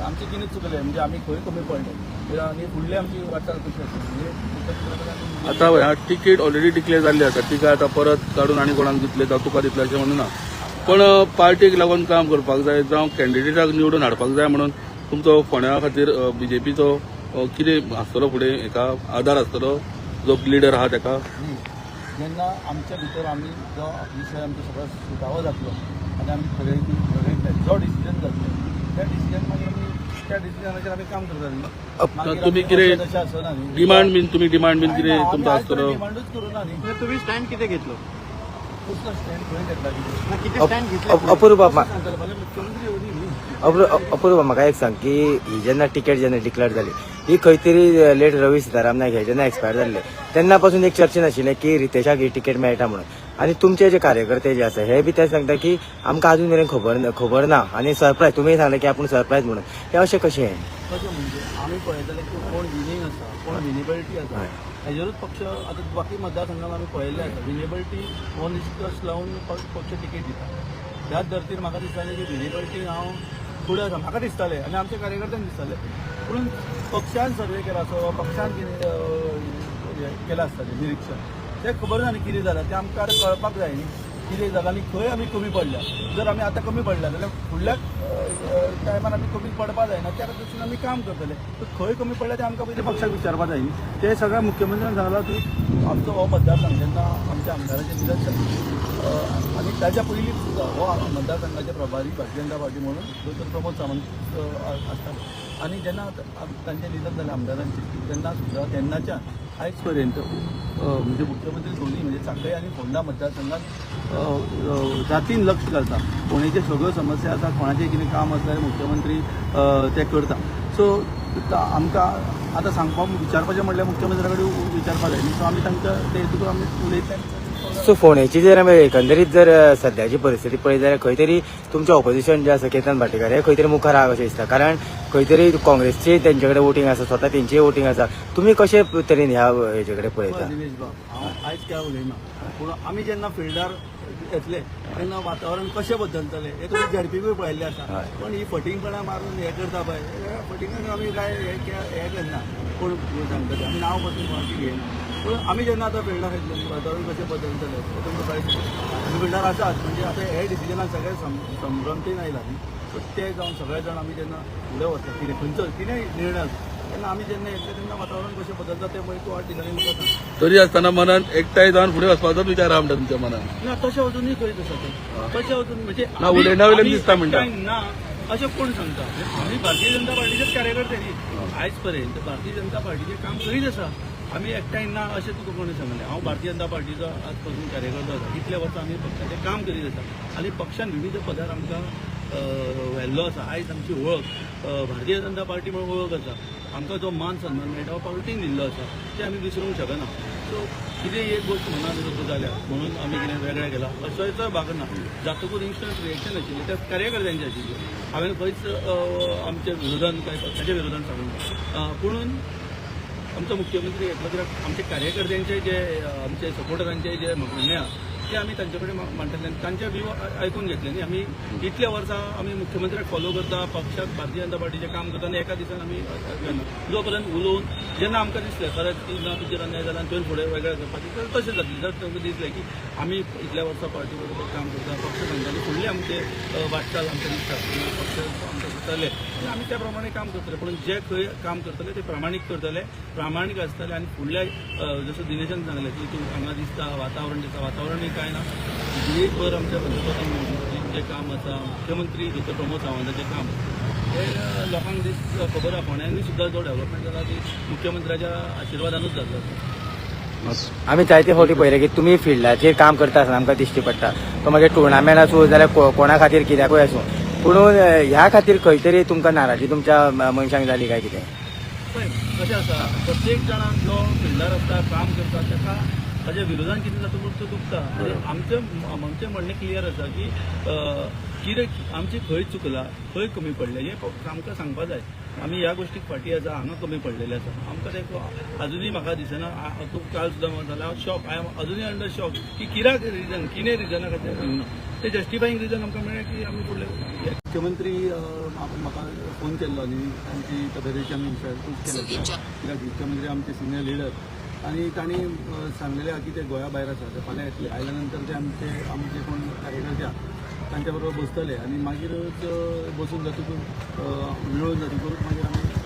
आमचे कितें चुकले म्हणजे आमी खंय कमी पडले आनी फुडले आमची वाटचाल कशी आसा म्हणजे आता ह्या तिकीट ऑलरेडी डिक्लेअर जाल्ली आसा ती काय आता परत काढून आनी कोणाक दितले जावं तुका दितले अशें म्हणून ना पण पार्टीक लागून काम करपाक जाय जावं कॅन्डिडेटाक निवडून हाडपाक जाय म्हणून तुमचो फोंड्या खातीर बीजेपीचो कितें आसतलो फुडें एका आधार आसतलो जो लिडर आहा ताका जेन्ना आमच्या भितर आमी जो विशय आमचो सगळो सुटावो जातलो आनी आमी ठरयतले जो डिसिजन जातलो त्या डिसिजन मागीर आमी त्या डिसिजनाचेर आमी काम करतली तुम्ही कितें तशें आसना न्ही डिमांड बीन कितें तुमचो आसतलो डिमांडूच करूना न्ही तुम्ही स्टँड किती घेतलो कसलो स्टँड खंय घेतला किती स्टँड घेतले अपूर्वा मुख्यमंत्री येवनी न्ही अपूर्वा म्हाका एक सांग की ही जेन्ना टिकेट जेन्ना डिक्लेअर जाली ही खंय तरी लेट रवी सीताराम नायक हे जेन्ना एक्सपायर जाल्ले तेन्ना पासून एक चर्चेन आशिल्लें की रितेशाक ही टिकेट मेळटा म्हणून आनी तुमचे जे कार्यकर्ते जे आसा हे बी ते सांगता की आमकां अजून मेरेन खबर ना आनी सरप्रायज तुमी सांगले की आपूण सरप्रायज म्हणून हे अशें कशें कशें म्हणजे आमी पळयतले की कोण विनींग आसा कोण विनेबिलिटी आसा हेजेरूच पक्ष आतां बाकी मतदारसंघात आमी पळयल्ले आसा विनेबिलिटी हो निश्कर्श लावन पक्ष तिकेट दिता ह्याच धर्तीर म्हाका दिसतालें की विनेबिलिटी हांव फुडें आसा म्हाका दिसतालें आनी आमच्या कार्यकर्त्यांक दिसतालें पूण पक्षान सर्वे केला आसतो पक्षान कितें केलां आसतलें निरीक्षण तें खबर ना न्ही कितें जालां तें आमकां आतां कळपाक जाय न्ही कितें जालां आनी खंय आमी कमी पडल्या जर आमी आतां कमी पडल्या जाल्यार फुडल्या टायमार आमी कमी पडपा जायना त्या दृश्टीन आमी काम करतले तर खंय कमी पडल्या तें आमकां पयलीं पक्षाक विचारपा जाय न्ही ते सगळ्या मुख्यमंत्र्यान सांगलां की आमचो हो मतदारसंघ जेन्ना आमच्या आमदाराचें निधन जालें आनी ताच्या पयलीं सुद्दां हो मतदारसंघाचे प्रभारी भारतीय जनता पार्टी म्हणून दोतोर प्रमोद सावंत आसताले आनी जेन्ना तांचें निधन जालें आमदारांचें तेन्ना सुद्दां तेन्नाच्यान आयज पर्यंत म्हणजे मुख्यमंत्री दोन्ही म्हणजे सांखळे आनी फोंडा मतदारसंघात जातीन लक्ष घालता कोणाचे सगळ्यो समस्या आसा कोणाचें कितें काम आसल्यार मुख्यमंत्री ते करता सो आमकां आतां सांगपाक विचारपाचें म्हणल्यार मुख्यमंत्र्या कडेन विचारपाक जाय न्ही सो आमी तांकां ते हेतून आमी उलयतले सो फोंडेची जर आमी एकंदरीत जर सद्याची परिस्थिती पळयत जाल्यार खंय तरी तुमचें ऑपोजिशन जे आसा केतन भाटेकार हे खंय तरी मुखार आहा अशें दिसता कारण खंय तरी काँग्रेसची तेंचे कडेन वोटींग आसा स्वता तेंचेय वोटींग आसा तुमी कशे तरेन ह्या हेचे कडेन पळयता दिनेश बाब हांव आयज काय उलयना पूण आमी जेन्ना फिल्डार येतले तेन्ना वातावरण कशें बदलतलें हे तुमी झडपीकूय पळयल्लें आसा पण ही फटींगपणां मारून हे करता पळय फटींगाक आमी काय हे करना कोण सांगतले आमी नांव पासून कोणाची घेयना पूण आमी जेन्ना आतां फिल्डार येतले वातावरण कशें बदलतलें हें तुमकां कळटा आमी फिल्डार आसात म्हणजे आतां हे डिसिजनाक सगळे संभ्रमतेन आयला न्ही सो ते जावन सगळे जाण आमी जेन्ना फुडें वतले कितें खंयचो कितेंय निर्णय आसा तेन्ना आमी जेन्ना येतले तेन्ना वातावरण कशें बदलता तें पळय तूं 8 दिसांनी म्हाका सांग तरी आसतना मनान एकठांय जावन फुडें वचपाचोच विचार आहा म्हणटा तुमच्या मनान ना तशें अजूनय करीत आसा ते तशें अजून म्हणजे ना उलयना वयल्यान दिसता म्हणटा ना अशें कोण सांगता आमी भारतीय जनता पार्टीचेच कार्यकर्ते न्ही आयज पर्यंत भारतीय जनता पार्टीचें काम करीत आसा आमी एकठांय ना अशें तुका कोणी सांगलें हांव भारतीय जनता पार्टीचो आज पासून कार्यकर्तो आसा इतल्या वर्सां आमी पक्षाचें काम करीत आसा आनी पक्षान विविध पदार आमकां व्हेल्लो आसा आयज आमची वळख भारतीय जनता पार्टी म्हणून वळख आसा आमकां जो मान सन्मान मेळटा हो पार्टीन दिल्लो आसा ते आमी विसरूंक शकना सो कितेंय एक गोश्ट म्हणून जाल्या म्हणून आमी कितें वेगळें केलां अशेंचो भाग ना जातकूर इन्स्टंट रिएक्शन आशिल्ली त्या कार्यकर्त्यांची आशिल्ली हांवें खंयच आमच्या विरोधान काय पक्षाच्या विरोधान सांगूंक पुणून आमचो मुख्यमंत्री येतलो कित्याक आमचे कार्यकर्त्यांचे जे आमचे सपोर्टरांचे जे म्हणणें आसा ते आमी तांचे कडेन मांडटले तांचे व्यू आयकून घेतले न्ही आमी इतल्या वर्सां आमी मुख्यमंत्र्याक फॉलो करता पक्षाक भारतीय जनता पार्टीचें काम करता आनी एका दिसान आमी जो पर्यंत उलोवन जेन्ना आमकां दिसलें खरेंच की ना तुजेर अन्याय जाला आनी तुवें फुडें वेगळें करपाचें तर तशें जातलें जर तांकां दिसलें की आमी इतल्या वर्सां पार्टी बरोबर काम करता पक्ष सांगता आनी फुडलें आमचें वाटचाल आमकां दिसता पक्ष आमकां दिसतले आमी त्या प्रमाणे काम करतले पूण जे खंय काम करतले ते प्रामाणीक करतले प्रामाणीक आसतले आनी फुडल्या जसं दिनेशान सांगलें की तूं हांगा दिसता वातावरण काय ना दिवसभर आमच्या पंतप्रधान मोदींचें जें काम आसा मुख्यमंत्री दोतोर प्रमोद सावंताचें काम हें लोकांक दीस खबर आसा फोंड्यांनी सुद्दां जो डेव्हलपमेंट जाला ती मुख्यमंत्र्याच्या आशिर्वादानूच जाल्लो आसा आमी जायते फावटी पळयलें की तुमी फिल्डाचेर काम करता आसतना आमकां दिश्टी पडटा तो मागीर टुर्नामेंट आसूं जाल्यार कोणा खातीर कित्याकूय आसूं पूण ह्या खातीर खंय तरी तुमकां नाराजी तुमच्या मनशांक जाली काय कितें पळय कशें आसा प्रत्येक जाणाक जो फिल्डार आसता काम करता ताका ताच्या विरोधान कितें जाता तो दुखता आमचें म्हणणें क्लियर आसा की कितें आमचें खंय चुकलां खंय कमी पडलें हें आमकां सांगपा जाय आमी ह्या गोश्टीक फाटीं आसा हांगा कमी पडलेले आसा आमकां तें अजुनूय म्हाका दिसना तूं काल सुद्दां जाल्यार हांव शॉक आय एम अजुनूय अंडर शॉक की कित्याक रिजन कितें रिजना खातीर ते जस्टिफायींग रिजन आमकां मेळ्ळें की आमी फुडले मुख्यमंत्री म्हाका फोन केल्लो आनी तांची तब्यतेची आमी विचारपूस केली कित्याक मुख्यमंत्री आमचे सिनियर लिडर आनी तांणी सांगलेलें आहा की ते गोंया भायर आसा ते फाल्यां येतले आयल्या नंतर ते आमचे कोण कार्यकर्ते आहा तांच्या बरोबर बसतले आनी मागीरच बसून जातकूच मेळून जातकूच मागीर आमी